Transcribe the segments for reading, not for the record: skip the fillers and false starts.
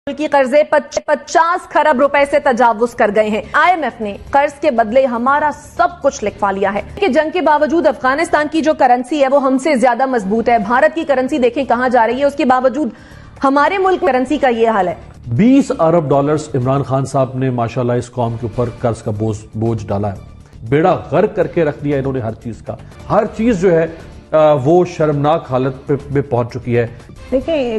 की कर्जे 50 खरब रुपए से तजावुज कर गए हैं। आईएमएफ ने कर्ज के बदले हमारा सब कुछ लिखवा लिया है कि जंग के बावजूद अफगानिस्तान की जो करेंसी है वो हमसे ज्यादा मजबूत है। भारत की करेंसी देखें कहां जा रही है, उसके बावजूद हमारे मुल्क करेंसी का ये हाल है। 20 अरब डॉलर्स इमरान खान साहब ने माशाल्लाह इस कौम के ऊपर कर्ज का बोझ डाला है। बेड़ा गर्क करके रख दिया इन्होंने हर चीज का। हर चीज जो है वो शर्मनाक हालत पे पहुंच चुकी है। देखिए,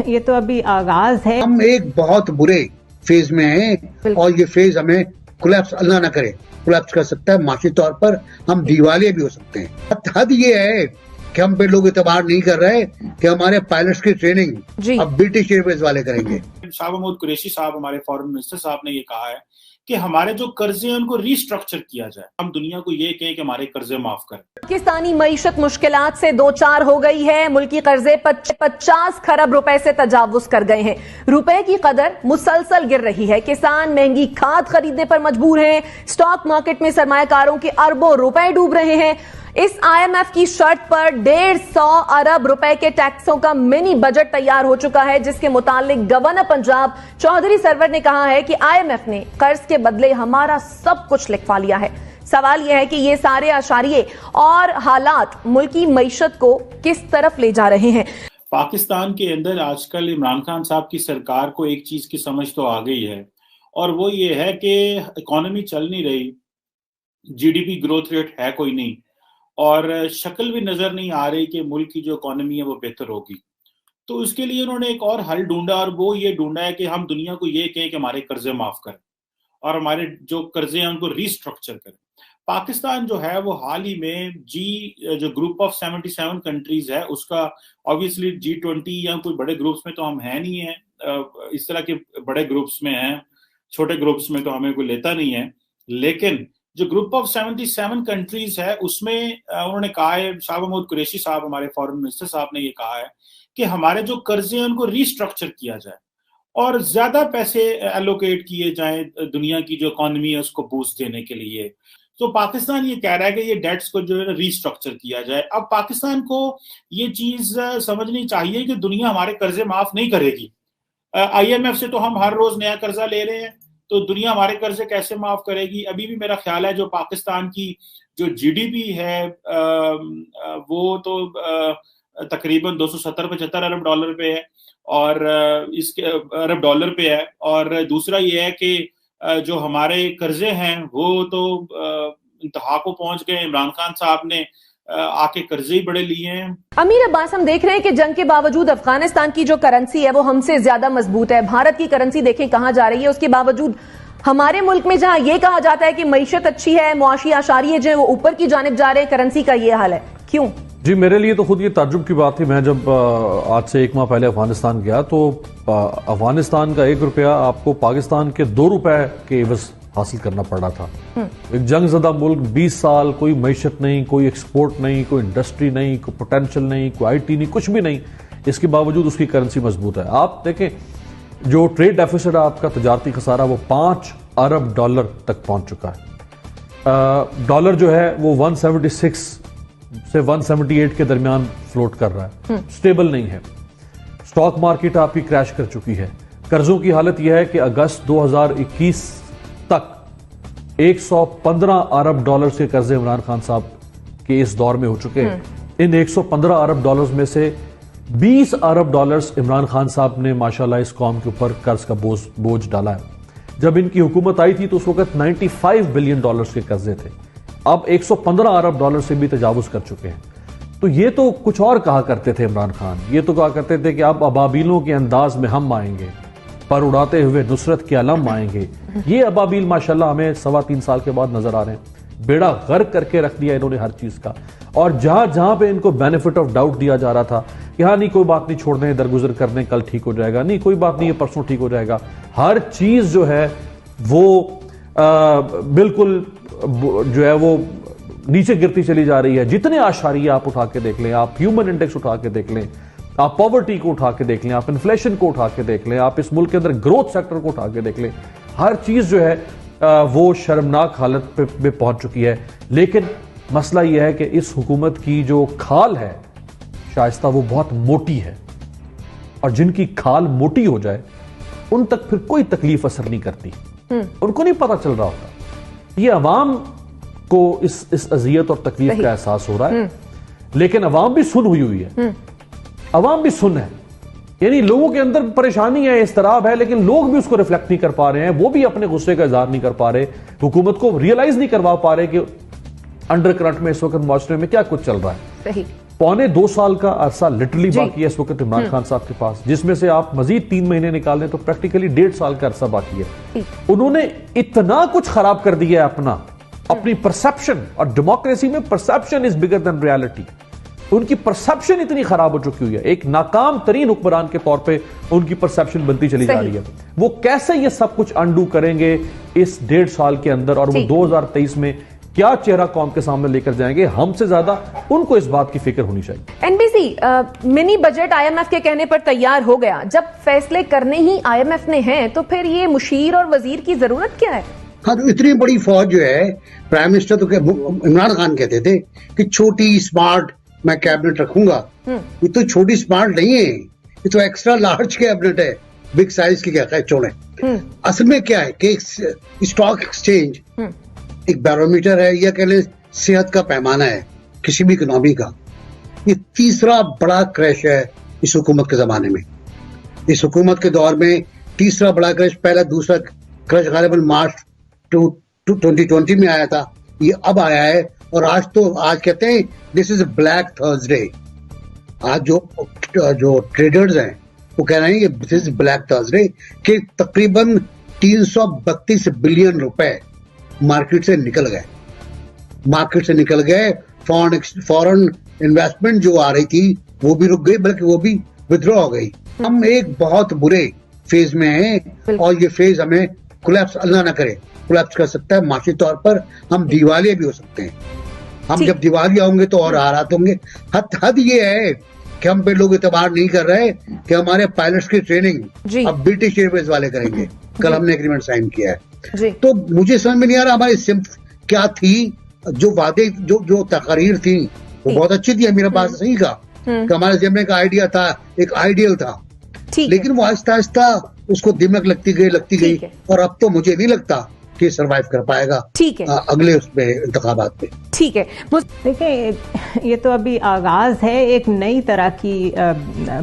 ये तो अभी आगाज है। हम एक बहुत बुरे फेज में हैं और ये फेज हमें कोलैप्स अल्लाह ना करे कोलैप्स कर सकता है। माशी तौर पर हम दिवालिये भी हो सकते हैं। हद ये है कि हम पे लोग एतबार नहीं कर रहे कि हमारे पायलट्स की ट्रेनिंग अब ब्रिटिश एयरवेज वाले करेंगे। शाह महमूद कुरैशी साहब, हमारे फॉरेन मिनिस्टर साहब ने ये कहा है कि हमारे जो कर्जे हैं उनको रीस्ट्रक्चर किया जाए। हम दुनिया को ये कहें कि हमारे कर्जे माफ करें। पाकिस्तानी मईशत मुश्किलात से दो चार हो गई है। मुल्की कर्जे 50 खरब रुपए से तजावुज कर गए हैं। रुपए की कदर मुसलसल गिर रही है। किसान महंगी खाद खरीदने पर मजबूर हैं। स्टॉक मार्केट में सरमायाकारों के अरबों रुपए डूब रहे हैं। इस आईएमएफ की शर्त पर 150 अरब रुपए के टैक्सों का मिनी बजट तैयार हो चुका है, जिसके मुतालिक गवर्नर पंजाब चौधरी सरवर ने कहा है कि आईएमएफ ने कर्ज के बदले हमारा सब कुछ लिखवा लिया है। सवाल यह है कि ये सारे आशारिये और हालात मुल्की मईशत को किस तरफ ले जा रहे हैं। पाकिस्तान के अंदर आजकल इमरान खान साहब की सरकार को एक चीज की समझ तो आ गई है, और वो ये है कि इकोनॉमी चल नहीं रही, जीडीपी ग्रोथ रेट है कोई नहीं, और शक्ल भी नजर नहीं आ रही कि मुल्क की जो इकोनॉमी है वो बेहतर होगी। तो उसके लिए उन्होंने एक और हल ढूंढा, और वो ये ढूंढा है कि हम दुनिया को ये कहें कि हमारे कर्जे माफ करें और हमारे जो कर्जे हैं उनको रीस्ट्रक्चर करें। पाकिस्तान जो है वो हाल ही में जो ग्रुप ऑफ 77 कंट्रीज है उसका, ऑब्वियसली G20 या कोई बड़े ग्रुप्स में तो हम है नहीं है, इस तरह के बड़े ग्रुप्स में हैं, छोटे ग्रुप्स में तो हमें कोई लेता नहीं है, लेकिन जो ग्रुप ऑफ 77 कंट्रीज है उसमें उन्होंने कहा है, शाह महमूद कुरैशी साहब, हमारे फॉरेन मिनिस्टर साहब ने ये कहा है कि हमारे जो कर्जे हैं उनको रीस्ट्रक्चर किया जाए और ज्यादा पैसे एलोकेट किए जाएं दुनिया की जो इकोनॉमी है उसको बूस्ट देने के लिए। तो पाकिस्तान ये कह रहा है कि ये डेट्स को जो है रीस्ट्रक्चर किया जाए। अब पाकिस्तान को ये चीज समझनी चाहिए कि दुनिया हमारे कर्जे माफ नहीं करेगी। आईएमएफ से तो हम हर रोज नया कर्जा ले रहे हैं, तो दुनिया हमारे कर्जे कैसे माफ करेगी। अभी भी मेरा ख्याल है जो पाकिस्तान की जो जीडीपी है वो तो तकरीबन 270-75 अरब डॉलर पे है, और इसके अरब डॉलर पे है। और दूसरा ये है कि जो हमारे कर्जे हैं वो तो इंतहा को पहुंच गए। इमरान खान साहब ने आके कर्जे ही बड़े लिए हैं। अमीर अब्बास, हम देख रहे हैं कि जंग के बावजूद अफगानिस्तान की जो करेंसी है वो हमसे ज्यादा मजबूत है। भारत की करेंसी देखें कहां जा रही है, उसके बावजूद हमारे मुल्क में जहां ये कहा जाता है कि मईशत अच्छी है, मुआशी आशारिये जो है वो ऊपर की जानिब जा रहे हैं, करेंसी का ये हाल है, क्यों? जी, मेरे लिए तो खुद ये ताज्जुब की बात थी। मैं जब आज से 1 माह पहले अफगानिस्तान गया तो अफगानिस्तान का 1 रुपया आपको पाकिस्तान के 2 रुपए के एवज हासिल करना पड़ रहा था। एक जंगजदा मुल्क, 20 साल कोई मईशत नहीं, कोई एक्सपोर्ट नहीं, कोई इंडस्ट्री नहीं, कोई पोटेंशियल नहीं, कोई आईटी नहीं, कुछ भी नहीं, इसके बावजूद उसकी करेंसी मजबूत है। आप देखें जो ट्रेड डेफिसिट है आपका, तजारती खसारा, वो 5 अरब डॉलर तक पहुंच चुका है। डॉलर जो है वो 176 से 178 के दरमियान फ्लोट कर रहा है, स्टेबल नहीं है। स्टॉक मार्केट आपकी क्रैश कर चुकी है। कर्जों की हालत यह है कि अगस्त 2021 तक 115 अरब डॉलर के कर्जे इमरान खान साहब के इस दौर में हो चुके हैं। इन 115 अरब डॉलर्स में से 20 अरब डॉलर्स इमरान खान साहब ने माशाल्लाह इस कौम के ऊपर कर्ज का बोझ डाला है। जब इनकी हुकूमत आई थी तो उस वक्त 95 बिलियन डॉलर्स के कर्जे थे, अब 115 अरब डॉलर से भी तजावुज कर चुके हैं। तो ये तो कुछ और कहा करते थे इमरान खान, ये तो कहा करते थे कि अब अबाबीलों के अंदाज में हम आएंगे, पर उड़ाते हुए नुसरत के अलम आएंगे। ये अबाबील माशाल्लाह हमें 3.25 साल के बाद नजर आ रहे हैं। बेड़ा गर्क करके रख दिया इन्होंने हर चीज का। और जहां जहां पे इनको बेनिफिट ऑफ डाउट दिया जा रहा था कि हाँ नहीं कोई बात नहीं, छोड़ दें, दरगुजर कर दें, कल ठीक हो जाएगा, नहीं कोई बात नहीं, ये परसों ठीक हो जाएगा, हर चीज जो है वो बिल्कुल जो है वो नीचे गिरती चली जा रही है। जितने आशारिये आप उठा के देख लें, आप ह्यूमन इंडेक्स उठा के देख लें, आप पॉवर्टी को उठा के देख लें, आप इन्फ्लेशन को उठा के देख लें, आप इस मुल्क के अंदर ग्रोथ सेक्टर को उठा के देख लें, हर चीज जो है वो शर्मनाक हालत पे पहुंच चुकी है। लेकिन मसला यह है कि इस हुकूमत की जो खाल है शाइस्ता, वो बहुत मोटी है, और जिनकी खाल मोटी हो जाए उन तक फिर कोई तकलीफ असर नहीं करती, उनको नहीं पता चल रहा होता। ये अवाम को इस अजियत और तकलीफ का एहसास हो रहा है, लेकिन अवाम भी सुन हुई है, अवाम भी सुन है, यानी लोगों के अंदर परेशानी है, इस्तराब है, लेकिन लोग भी उसको रिफ्लेक्ट नहीं कर पा रहे हैं, वो भी अपने गुस्से का इजहार नहीं कर पा रहे, हुकूमत को रियलाइज नहीं करवा पा रहे कि अंडर करंट में इस वक्त माशरे में क्या कुछ चल रहा है। सही। 2.25 साल का अरसा लिटरली बाकी है इस वक्त इमरान खान साहब के पास, जिसमें से आप मजीद 3 महीने निकाल दें तो प्रैक्टिकली 1.5 साल का अरसा बाकी है। उन्होंने इतना कुछ खराब कर दिया है अपनी परसेप्शन, और डेमोक्रेसी में perception is bigger than reality. उनकी परसेप्शन इतनी खराब हो चुकी हुई है, एक नाकाम तरीन हुक्मरान के तौर पे उनकी परसेप्शन बनती चली जा रही है। वो कैसे ये सब कुछ अंडू करेंगे इस 1.5 साल के अंदर, और वो 2023 में क्या चेहरा कौम के सामने लेकर जाएंगे, हमसे ज्यादा उनको इस बात की फिक्र होनी चाहिए। एनबीसी मिनी बजट आईएमएफ के कहने पर तैयार हो गया, जब फैसले करने ही आईएमएफ ने हैं तो फिर ये मुशीर और वजीर की जरूरत क्या है? हाँ, तो इतनी बड़ी फौज जो है, प्राइम मिनिस्टर तो इमरान खान कहते थे कि छोटी स्मार्ट मैं कैबिनेट रखूंगा। ये तो छोटी स्मार्ट नहीं है, ये तो एक्स्ट्रा लार्ज कैबिनेट है, बिग साइज की क्या चोड़े। असल में क्या है कि स्टॉक एक्सचेंज एक बैरोमीटर है, या कह लें सेहत का पैमाना है किसी भी इकोनॉमी का। ये तीसरा बड़ा क्रैश है इस हुकूमत के जमाने में। इस हुकूमत के दौर में तीसरा बड़ा क्रैश, पहला दूसरा क्रैश गालिबन मार्च 2020 में आया था, ये अब आया है। और आज कहते हैं दिस इज ब्लैक थर्सडे। आज जो ट्रेडर्स हैं वो कह रहे हैं ये दिस इज ब्लैक थर्सडे, कि तकरीबन 332 बिलियन रुपए मार्केट से निकल गए। फॉरेन इन्वेस्टमेंट जो आ रही थी वो भी रुक गई, बल्कि वो भी विथड्रॉ हो गई। हम एक बहुत बुरे फेज में हैं, और ये फेज हमें कोलैप्स, अल्लाह ना करे, कोलैप्स कर सकता है माशी तौर पर। हम दिवालिया भी हो सकते हैं। हम जब दिवालिया होंगे तो और हालात होंगे। हद ये है कि हम पे लोग इतबार नहीं कर रहे कि हमारे पायलट्स की ट्रेनिंग अब ब्रिटिश एयरवेज वाले करेंगे। कल हमने एग्रीमेंट साइन किया है। तो मुझे समझ में नहीं आ रहा हमारी सिम्फ क्या थी। जो वादे जो तकरीर थी वो बहुत अच्छी थी, मेरा बात सही कहा कि हमारे ज़िम्मे का आइडिया था, एक आइडियल था, लेकिन वो आहिस्ता आहिस्ता उसको दिमक लगती गई। और अब तो मुझे नहीं लगता कि सर्वाइव कर पाएगा अगले उसमें इंतखाबात पे। ठीक है, देखिए ये तो अभी आगाज है, एक नई तरह की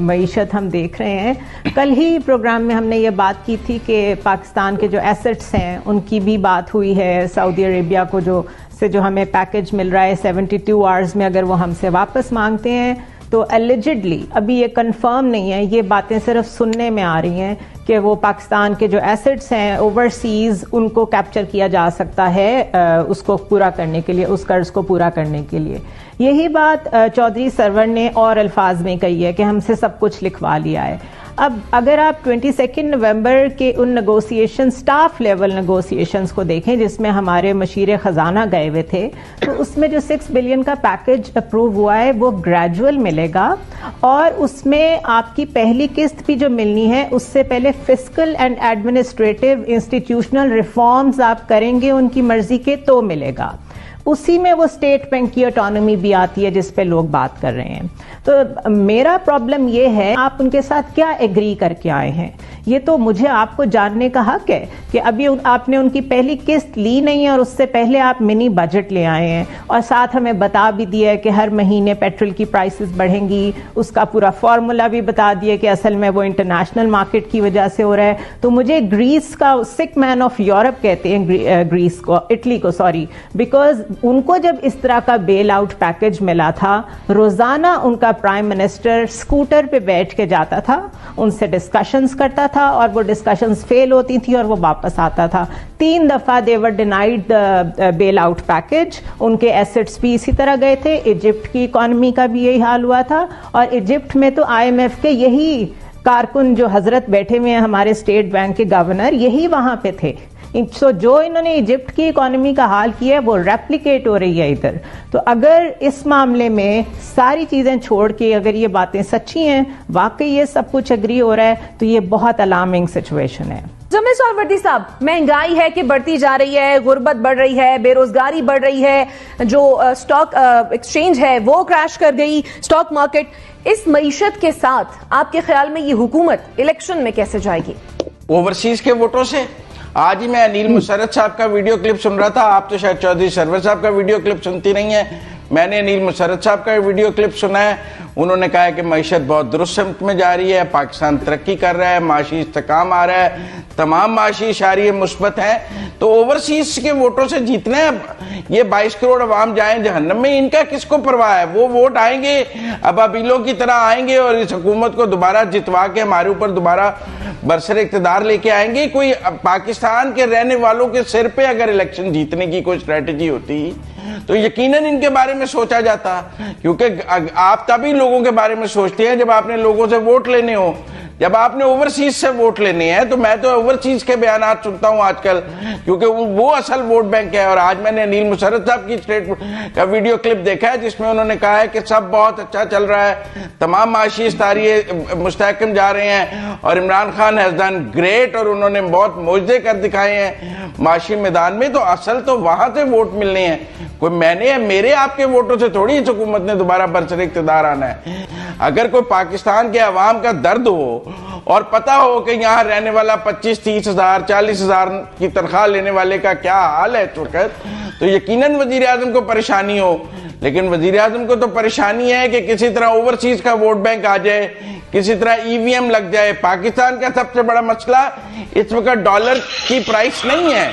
मईशत हम देख रहे हैं। कल ही प्रोग्राम में हमने ये बात की थी कि पाकिस्तान के जो एसेट्स हैं उनकी भी बात हुई है। सऊदी अरेबिया को जो हमें पैकेज मिल रहा है 72 आवर्स में, अगर वो हमसे वापस मांगते हैं तो एलिजिडली, अभी ये कंफर्म नहीं है, ये बातें सिर्फ सुनने में आ रही हैं कि वो पाकिस्तान के जो एसेट्स हैं ओवरसीज उनको कैप्चर किया जा सकता है उसको पूरा करने के लिए, उस कर्ज को पूरा करने के लिए। यही बात चौधरी सरवर ने और अल्फाज में कही है कि हमसे सब कुछ लिखवा लिया है। अब अगर आप 22 नवंबर के उन नेगोशिएशन, स्टाफ लेवल नेगोशिएशंस को देखें जिसमें हमारे मशीर ख़जाना गए हुए थे, तो उसमें जो 6 बिलियन का पैकेज अप्रूव हुआ है वो ग्रेजुअल मिलेगा, और उसमें आपकी पहली किस्त भी जो मिलनी है उससे पहले fiscal and administrative institutional reforms आप करेंगे उनकी मर्जी के तो मिलेगा। उसी में वो स्टेट बैंक की ऑटोनॉमी भी आती है जिस पे लोग बात कर रहे हैं। तो मेरा प्रॉब्लम ये है आप उनके साथ क्या एग्री करके आए हैं, ये तो मुझे आपको जानने का हक है कि अभी आपने उनकी पहली किस्त ली नहीं है और उससे पहले आप मिनी बजट ले आए हैं, और साथ हमें बता भी दिया है कि हर महीने पेट्रोल की प्राइसेस बढ़ेंगी, उसका पूरा फॉर्मूला भी बता दिया कि असल में वो इंटरनेशनल मार्केट की वजह से हो रहा है। तो मुझे ग्रीस का सिक मैन ऑफ यूरोप कहते हैं, ग्रीस को, इटली को सॉरी, बिकॉज उनको जब इस तरह का बेल आउट पैकेज मिला था, रोजाना उनका प्राइम मिनिस्टर स्कूटर पे बैठ के जाता था, उनसे डिस्कशंस करता था, और वो डिस्कशंस फेल होती थी और वो वापस आता था। 3 दफा they were denied the bailout package. उनके एसेट्स भी इसी तरह गए थे। इजिप्ट की इकोनॉमी का भी यही हाल हुआ था, और इजिप्ट में तो IMF के यही कारकुन जो हजरत बैठे हुए हैं, हमारे स्टेट बैंक के गवर्नर, यही वहां पे थे। तो जो इन्होंने इजिप्ट की इकोनॉमी का हाल किया है वो रेप्लिकेट हो रही है इधर। तो अगर इस मामले में सारी चीजें छोड़ के अगर ये बातें सच्ची हैं, वाकई ये सब कुछ एग्री हो रहा है, तो ये बहुत अलार्मिंग सिचुएशन है। जमील सहरवर्दी साहब, महंगाई है कि बढ़ती जा रही है, गुर्बत बढ़ रही है, बेरोजगारी बढ़ रही है, जो स्टॉक एक्सचेंज है वो क्रैश कर गई, स्टॉक मार्केट, इस मईशत के साथ आपके ख्याल में ये हुकूमत इलेक्शन में कैसे जाएगी? ओवरसीज के वोटों से। आज ही मैं अनिल मुशर्रफ साहब का वीडियो क्लिप सुन रहा था, आप तो शायद चौधरी सरवर साहब का वीडियो क्लिप सुनती नहीं है, मैंने अनिल मुशर्रफ साहब का वीडियो क्लिप सुना है। उन्होंने कहा है कि मईशत बहुत दुरुस्त समत में जा रही है, पाकिस्तान तरक्की कर रहा है, माशी इस्तेकाम आ रहा है, तमाम माशी इशारे मुस्बत हैं। तो ओवरसीज के वोटों से जीतना है, ये 22 करोड़ अवाम जाएं जहन्नम में, इनका किसको परवाह है? वो वोट आएंगे अबाबीलों की तरह आएंगे और इस हुकूमत को दोबारा जितवा के हमारे ऊपर दोबारा बरसर इक़्तिदार लेके आएंगे। कोई पाकिस्तान के रहने वालों के सिर पे अगर इलेक्शन जीतने की कोई स्ट्रेटेजी होती तो यकीनन इनके बारे में सोचा जाता, क्योंकि आप तभी लोगों के बारे में सोचते हैं जब आपने लोगों से वोट लेने हो। जब आपने ओवरसीज से वोट लेने हैं तो मैं तो ओवरसीज के बयानात सुनता हूं आजकल, क्योंकि वो असल वोट बैंक है। और आज मैंने अनिल मुशर्रफ साहब की स्टेटमेंट का वीडियो क्लिप देखा है जिसमें उन्होंने कहा है कि सब बहुत अच्छा चल रहा है, तमाम माशी इस्तारिये मुस्तहकम जा रहे हैं और Imran Khan has done great, और उन्होंने बहुत मोजज़े कर दिखाए हैं माशी मैदान में। तो असल तो वहां से वोट मिलने हैं, कोई मैंने मेरे आपके वोटों से थोड़ी इस हुकूमत ने दोबारा बरसर इक़्तिदार आना है। अगर कोई पाकिस्तान के अवाम का दर्द हो और पता हो कि यहाँ रहने वाला 25-30 हजार 40 हजार की तनख्वाह लेने वाले का क्या हाल है इस वक्त, तो यकीनन वजीर आजम को परेशानी हो। लेकिन वजीर आजम को तो परेशानी है कि किसी तरह ओवरसीज का वोट बैंक आ जाए, किसी तरह ईवीएम लग जाए। पाकिस्तान का सबसे बड़ा मसला इस वक्त डॉलर की प्राइस नहीं है,